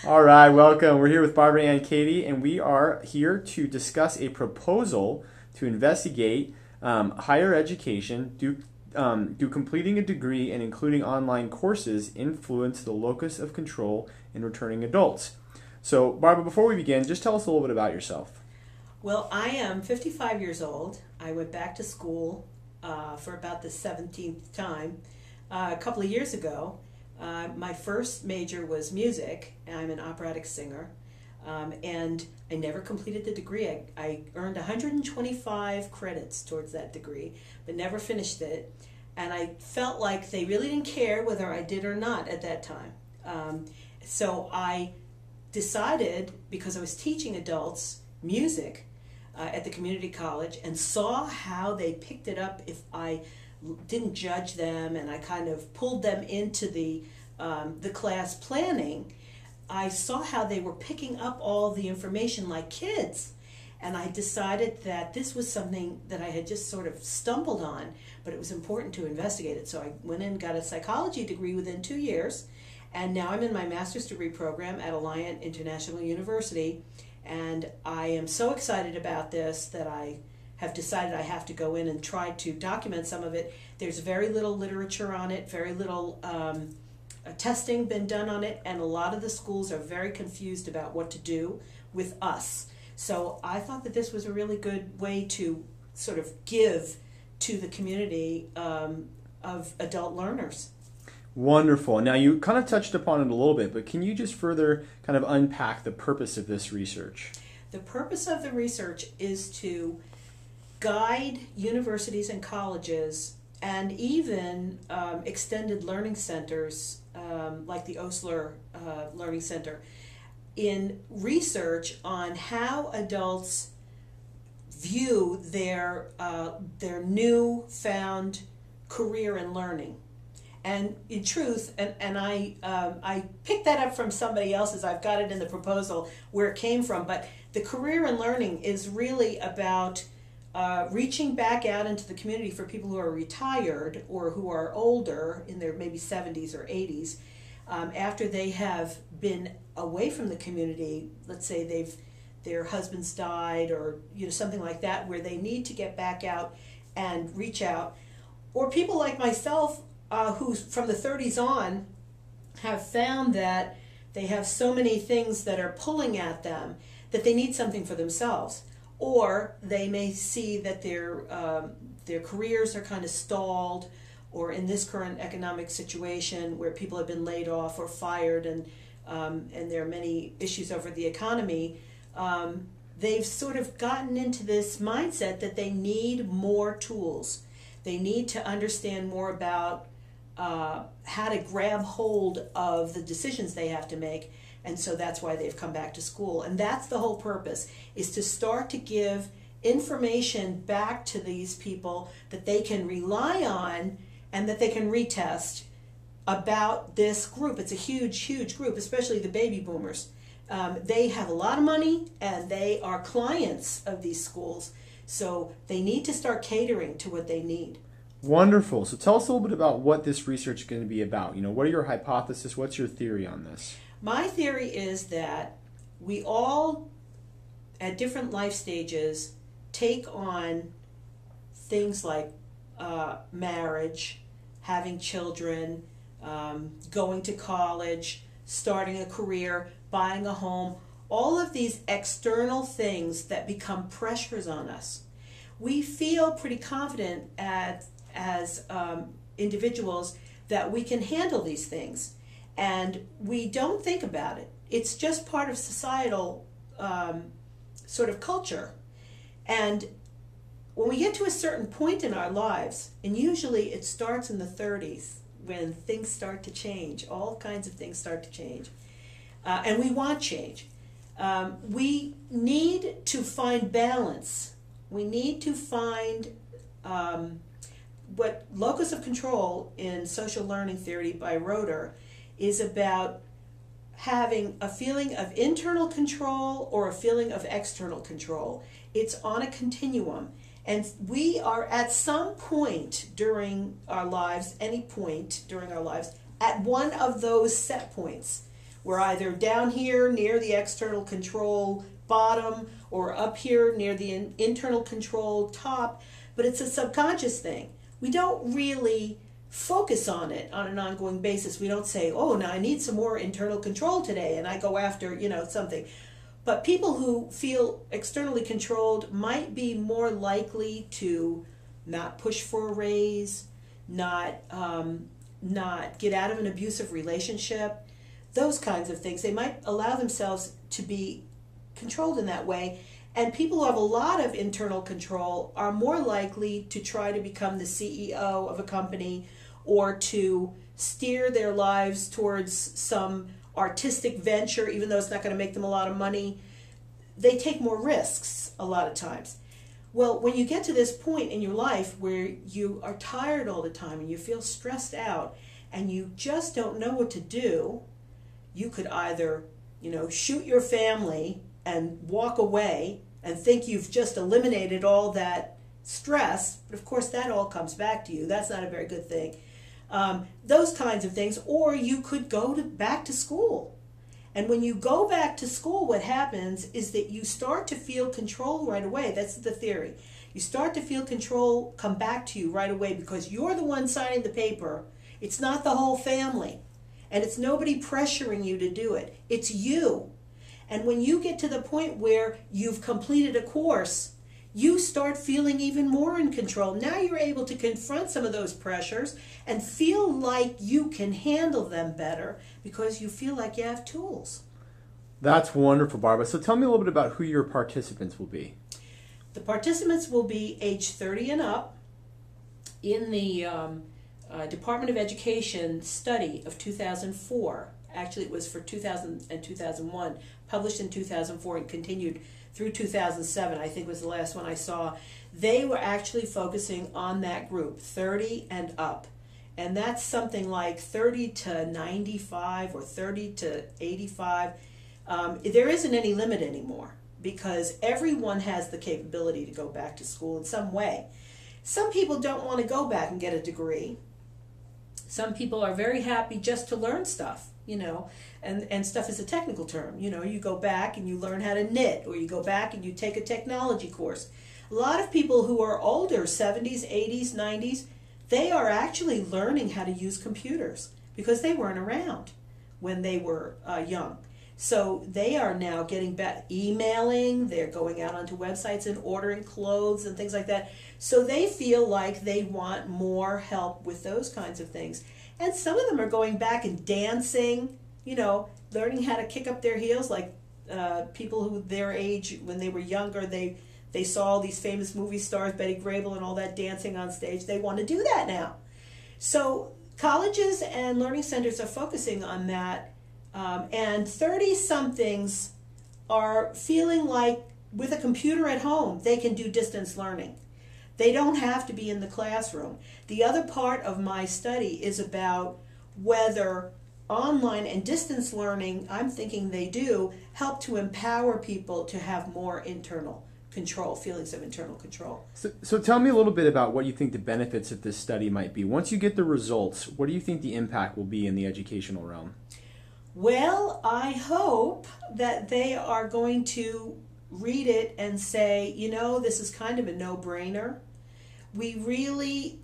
All right, welcome. We're here with Barbara and Katie, and we are here to discuss a proposal to investigate higher education, do completing a degree and including online courses influence the locus of control in returning adults. So, Barbara, before we begin, just tell us a little bit about yourself. Well, I am 55 years old. I went back to school for about the 17th time a couple of years ago. My first major was music. I'm an operatic singer, and I never completed the degree. I earned 125 credits towards that degree, but never finished it. And I felt like they really didn't care whether I did or not at that time. So I decided, because I was teaching adults music at the community college and saw how they picked it up if I didn't judge them, and I kind of pulled them into the class planning. I saw how they were picking up all the information like kids, and I decided that this was something that I had just sort of stumbled on, but it was important to investigate it. So I went in and got a psychology degree within 2 years, and now I'm in my master's degree program at Alliant International University, and I am so excited about this that I have decided I have to go in and try to document some of it. There's very little literature on it, very little testing been done on it, and a lot of the schools are very confused about what to do with us. So I thought that this was a really good way to sort of give to the community of adult learners. Wonderful. Now, you kind of touched upon it a little bit, but can you just further kind of unpack the purpose of this research? The purpose of the research is to guide universities and colleges and even extended learning centers like the Osler Learning Center in research on how adults view their newfound career in learning. And in truth, and I picked that up from somebody else's, I've got it in the proposal where it came from, but the career in learning is really about reaching back out into the community for people who are retired or who are older, in their maybe 70s or 80s, after they have been away from the community. Let's say their husbands died, or something like that, where they need to get back out and reach out. Or people like myself who from the 30s on have found that they have so many things that are pulling at them that they need something for themselves. Or they may see that their careers are kind of stalled, or in this current economic situation where people have been laid off or fired, and there are many issues over the economy, they've sort of gotten into this mindset that they need more tools. They need to understand more about how to grab hold of the decisions they have to make. And so that's why they've come back to school. And that's the whole purpose, is to start to give information back to these people that they can rely on and that they can retest about this group. It's a huge, huge group, especially the baby boomers. They have a lot of money, and they are clients of these schools. So they need to start catering to what they need. Wonderful. So tell us a little bit about what this research is going to be about. What are your hypotheses? What's your theory on this? My theory is that we all, at different life stages, take on things like marriage, having children, going to college, starting a career, buying a home, all of these external things that become pressures on us. We feel pretty confident as individuals that we can handle these things. And we don't think about it. It's just part of societal sort of culture. And when we get to a certain point in our lives, and usually it starts in the 30s, when things start to change, all kinds of things start to change, and we want change. We need to find balance. We need to find what locus of control in social learning theory by Roeder is about, having a feeling of internal control or a feeling of external control. It's on a continuum. And we are at some point during our lives, any point during our lives, at one of those set points. We're either down here near the external control bottom or up here near the internal control top, but it's a subconscious thing. We don't really focus on it on an ongoing basis. We don't say, oh, now I need some more internal control today, and I go after, something. But people who feel externally controlled might be more likely to not push for a raise, not get out of an abusive relationship, those kinds of things. They might allow themselves to be controlled in that way. And people who have a lot of internal control are more likely to try to become the CEO of a company or to steer their lives towards some artistic venture, even though it's not going to make them a lot of money. They take more risks a lot of times. Well, when you get to this point in your life where you are tired all the time and you feel stressed out and you just don't know what to do, you could either, shoot your family and walk away and think you've just eliminated all that stress, but of course that all comes back to you. That's not a very good thing. Those kinds of things. Or you could go back to school. And when you go back to school, what happens is that you start to feel control right away. That's the theory. You start to feel control come back to you right away because you're the one signing the paper. It's not the whole family. And it's nobody pressuring you to do it. It's you. And when you get to the point where you've completed a course, you start feeling even more in control. Now you're able to confront some of those pressures and feel like you can handle them better because you feel like you have tools. That's wonderful, Barbara. So tell me a little bit about who your participants will be. The participants will be age 30 and up in the Department of Education study of 2004. Actually, it was for 2000 and 2001, published in 2004 and continued through 2007, I think was the last one I saw. They were actually focusing on that group, 30 and up. And that's something like 30 to 95 or 30 to 85. There isn't any limit anymore because everyone has the capability to go back to school in some way. Some people don't want to go back and get a degree. Some people are very happy just to learn stuff. And stuff is a technical term. You go back and you learn how to knit, or you go back and you take a technology course. A lot of people who are older, 70s, 80s, 90s, they are actually learning how to use computers because they weren't around when they were young. So they are now getting back, emailing, they're going out onto websites and ordering clothes and things like that. So they feel like they want more help with those kinds of things. And some of them are going back and dancing, learning how to kick up their heels, like people who their age, when they were younger, they saw all these famous movie stars, Betty Grable and all that dancing on stage. They want to do that now. So colleges and learning centers are focusing on that. And 30-somethings are feeling like with a computer at home, they can do distance learning. They don't have to be in the classroom. The other part of my study is about whether online and distance learning, I'm thinking they do, help to empower people to have more internal control, feelings of internal control. So tell me a little bit about what you think the benefits of this study might be. Once you get the results, what do you think the impact will be in the educational realm? Well, I hope that they are going to read it and say, this is kind of a no-brainer. We really